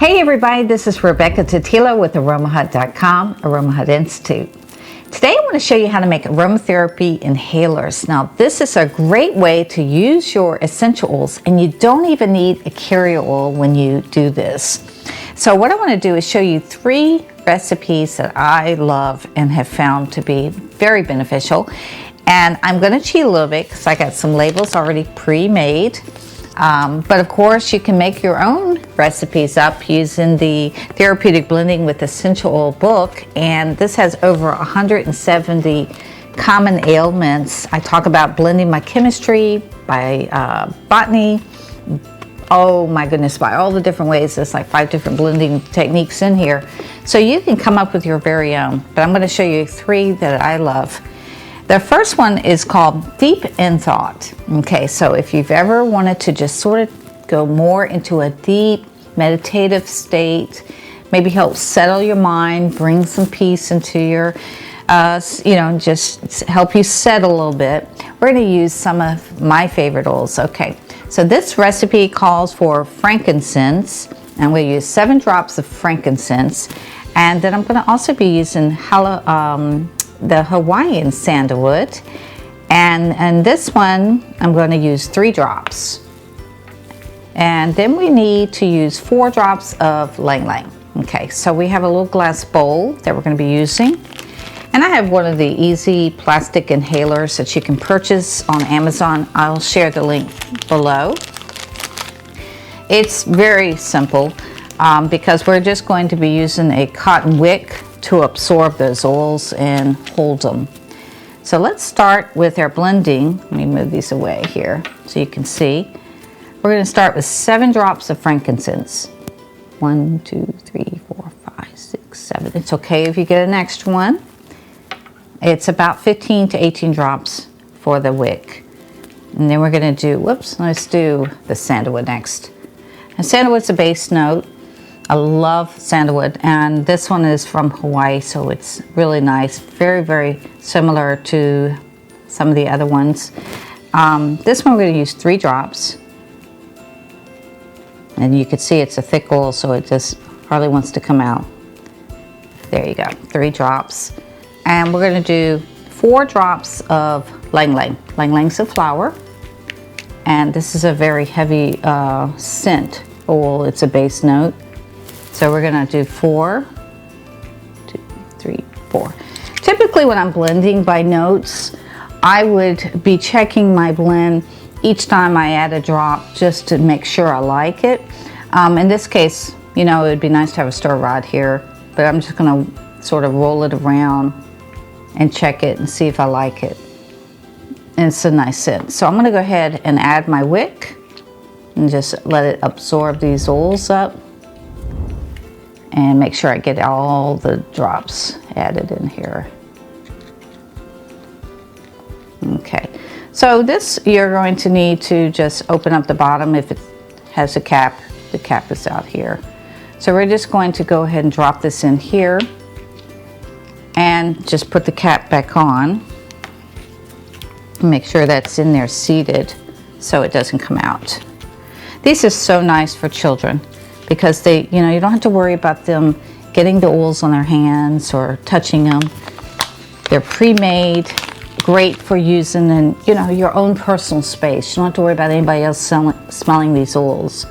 Hey everybody, this is Rebecca Totilo with Aromatherapy.com, Aroma Hut Institute. Today I want to show you how to make aromatherapy inhalers. Now this is a great way to use your essential oils, and you don't even need a carrier oil when you do this. So what I want to do is show you 3 recipes that I love and have found to be very beneficial. And I'm going to cheat a little bit because I got some labels already pre-made. But of course you can make your own recipes up using the Therapeutic Blending with Essential Oil book, and this has over 170 common ailments. I talk about blending by chemistry, by botany, oh my goodness, by all the different ways. There's like 5 different blending techniques in here, so you can come up with your very own, but I'm going to show you 3 that I love. The first one is called Deep in Thought. Okay, so if you've ever wanted to just sort of go more into a deep meditative state, maybe help settle your mind, bring some peace into your, just help you settle a little bit, we're going to use some of my favorite oils. Okay, so this recipe calls for frankincense, and we'll use 7 drops of frankincense, and then I'm going to also be using the Hawaiian sandalwood, and this one I'm going to use 3 drops, and then we need to use 4 drops of Ylang Ylang. Okay, so we have a little glass bowl that we're going to be using, and I have one of the easy plastic inhalers that you can purchase on Amazon. I'll share the link below. It's very simple because we're just going to be using a cotton wick to absorb those oils and hold them. So let's start with our blending. Let me move these away here so you can see. We're going to start with 7 drops of frankincense. 1, 2, 3, 4, 5, 6, 7. It's okay if you get an extra one. It's about 15 to 18 drops for the wick. And then we're going to do, let's do the sandalwood next. And sandalwood's a base note. I love sandalwood, and this one is from Hawaii, so it's really nice. Very, very similar to some of the other ones. This one we're going to use 3 drops. And you can see it's a thick oil, so it just hardly wants to come out. There you go, 3 drops. And we're going to do 4 drops of Ylang Ylang. Ylang Ylangl's a flower, and this is a very heavy scent oil. It's a base note. So we're going to do 4, 2, 3, 4. Typically when I'm blending by notes, I would be checking my blend each time I add a drop just to make sure I like it. In this case, it would be nice to have a stir rod here, but I'm just going to sort of roll it around and check it and see if I like it. And it's a nice scent. So I'm going to go ahead and add my wick and just let it absorb these oils up. And make sure I get all the drops added in here. Okay, so this you're going to need to just open up the bottom. If it has a cap, the cap is out here. So we're just going to go ahead and drop this in here and just put the cap back on. Make sure that's in there seated so it doesn't come out. These are so nice for children, because they, you don't have to worry about them getting the oils on their hands or touching them. They're pre-made, great for using in, your own personal space. You don't have to worry about anybody else smelling these oils.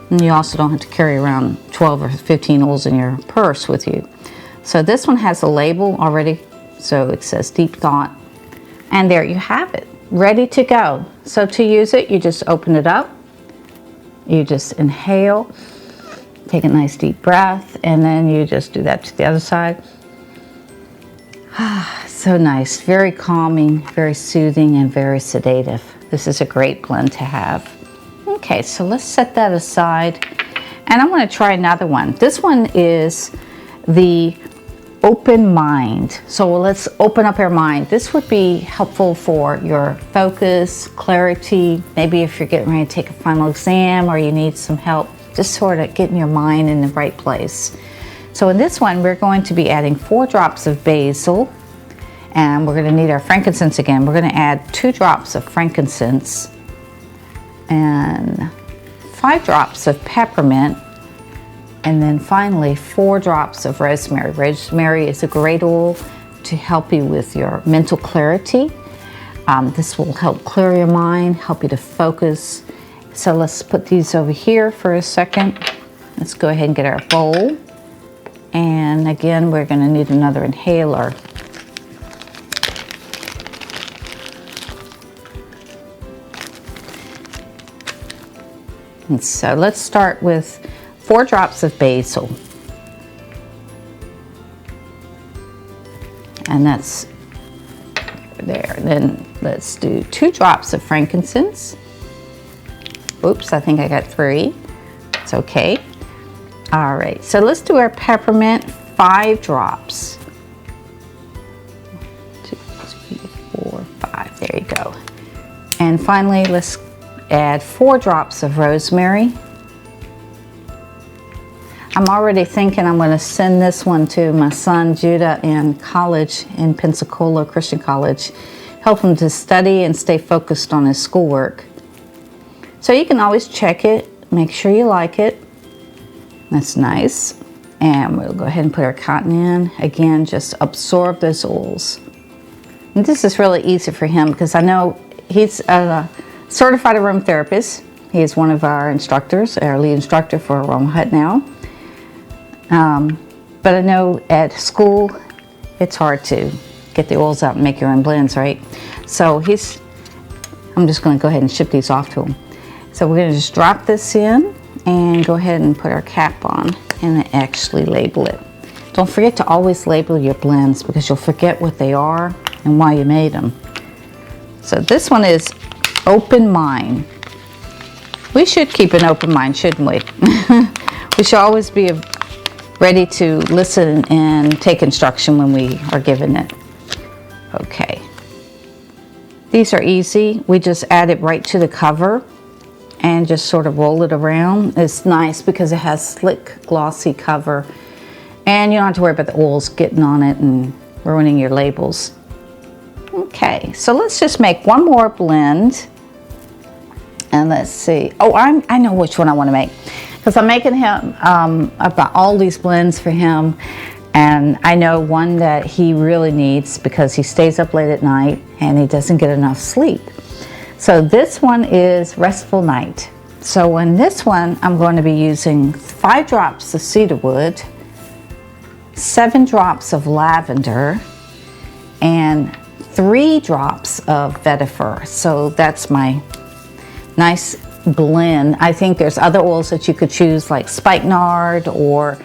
And you also don't have to carry around 12 or 15 oils in your purse with you. So this one has a label already, so it says Deep Thought. And there you have it, ready to go. So to use it, you just open it up. You just inhale, take a nice deep breath, and then you just do that to the other side. So nice, very calming, very soothing, and very sedative. This is a great blend to have. Okay, so let's set that aside, and I'm going to try another one. This one is the Open Mind. So let's open up our mind. This would be helpful for your focus, clarity, maybe if you're getting ready to take a final exam or you need some help, just sort of getting your mind in the right place. So in this one, we're going to be adding 4 drops of basil, and we're going to need our frankincense again. We're going to add 2 drops of frankincense and 5 drops of peppermint. And then finally, 4 drops of rosemary. Rosemary is a great oil to help you with your mental clarity. This will help clear your mind, help you to focus. So let's put these over here for a second. Let's go ahead and get our bowl. And again, we're going to need another inhaler. And so let's start with 4 drops of basil. And that's there. Then let's do 2 drops of frankincense. Oops, I think I got 3. It's okay. All right, so let's do our peppermint, 5 drops. 2, 3, 4, 5, there you go. And finally, let's add 4 drops of rosemary. I'm already thinking I'm going to send this one to my son Judah in college in Pensacola Christian College. Help him to study and stay focused on his schoolwork. So you can always check it, make sure you like it. That's nice. And we'll go ahead and put our cotton in. Again, just absorb those oils. And this is really easy for him because I know he's a certified aromatherapist. He is one of our instructors, our lead instructor for Aroma Hut now. But I know at school, it's hard to get the oils out and make your own blends, right? So I'm just going to go ahead and ship these off to him. So we're going to just drop this in and go ahead and put our cap on and actually label it. Don't forget to always label your blends because you'll forget what they are and why you made them. So this one is open mind. We should keep an open mind, shouldn't we? We should always be ready to listen and take instruction when we are given it. Okay. These are easy. We just add it right to the cover and just sort of roll it around. It's nice because it has slick, glossy cover. And you don't have to worry about the oils getting on it and ruining your labels. Okay, so let's just make one more blend. And let's see. Oh, I know which one I want to make. Because I'm making him, I've got all these blends for him. And I know one that he really needs because he stays up late at night and he doesn't get enough sleep. So this one is Restful Night. So in this one, I'm going to be using 5 drops of cedarwood, 7 drops of lavender, and 3 drops of vetiver. So that's my nice blend. I think there's other oils that you could choose like spikenard or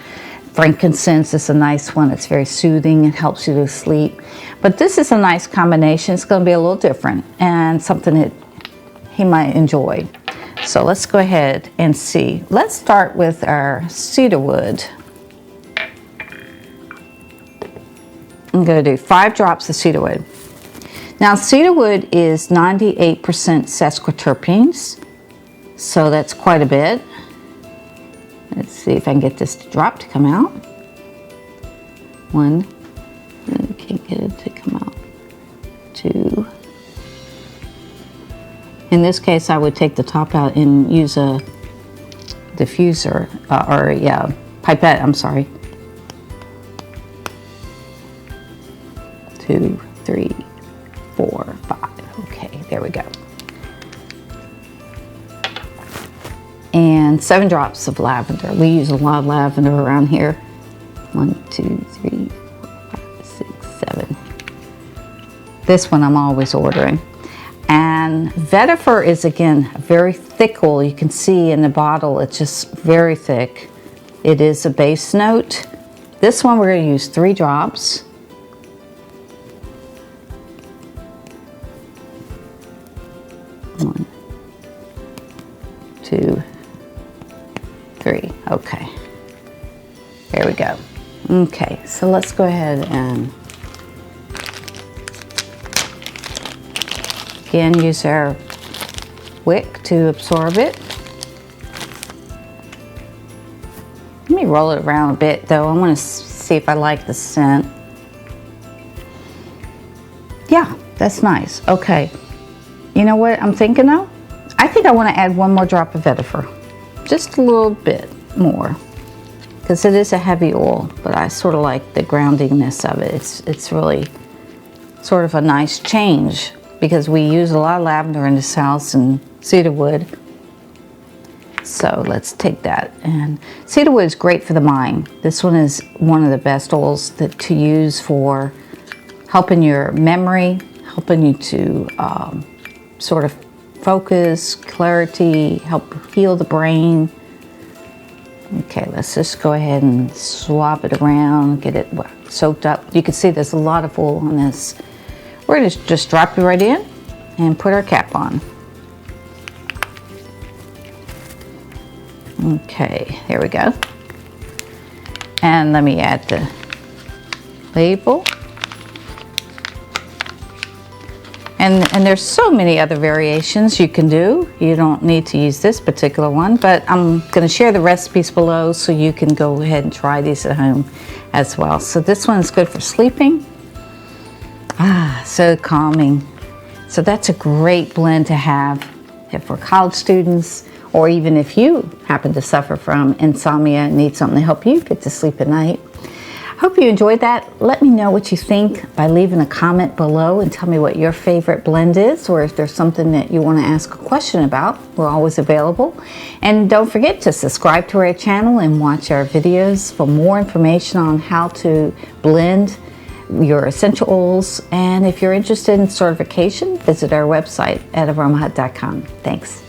frankincense is a nice one. It's very soothing. It helps you to sleep. But this is a nice combination. It's going to be a little different and something that he might enjoy. So let's go ahead and see. Let's start with our cedarwood. I'm going to do 5 drops of cedarwood. Now cedarwood is 98% sesquiterpenes. So that's quite a bit. Let's see if I can get this drop to come out. 1, can't get it to come out. 2. In this case, I would take the top out and use a diffuser, pipette, I'm sorry. 2, 3, 4, 5. Okay, there we go. And 7 drops of lavender. We use a lot of lavender around here. 1, 2, 3, 4, 5, 6, 7. This one I'm always ordering. And vetiver is, again, a very thick oil. You can see in the bottle, it's just very thick. It is a base note. This one we're going to use 3 drops. One, 2, 3. Okay. There we go. Okay, so let's go ahead and again use our wick to absorb it. Let me roll it around a bit though. I want to see if I like the scent. Yeah, that's nice. Okay. You know what I'm thinking though? I think I want to add 1 more drop of vetiver. Just a little bit more. because it is a heavy oil, but I sort of like the groundingness of it. It's really sort of a nice change because we use a lot of lavender in this house and cedarwood. So let's take that. And cedarwood is great for the mind. This one is one of the best oils to use for helping your memory, helping you to sort of focus, clarity, help heal the brain. Okay, let's just go ahead and swap it around, get it soaked up. You can see there's a lot of oil on this. We're going to just drop it right in and put our cap on. Okay, there we go. And let me add the label. And there's so many other variations you can do. You don't need to use this particular one, but I'm going to share the recipes below so you can go ahead and try these at home as well. So this one is good for sleeping. Ah, so calming. So that's a great blend to have if we're college students, or even if you happen to suffer from insomnia and need something to help you get to sleep at night. Hope you enjoyed that. Let me know what you think by leaving a comment below and tell me what your favorite blend is, or if there's something that you want to ask a question about. We're always available. And don't forget to subscribe to our channel and watch our videos for more information on how to blend your essential oils. And if you're interested in certification, visit our website at aromahut.com. Thanks.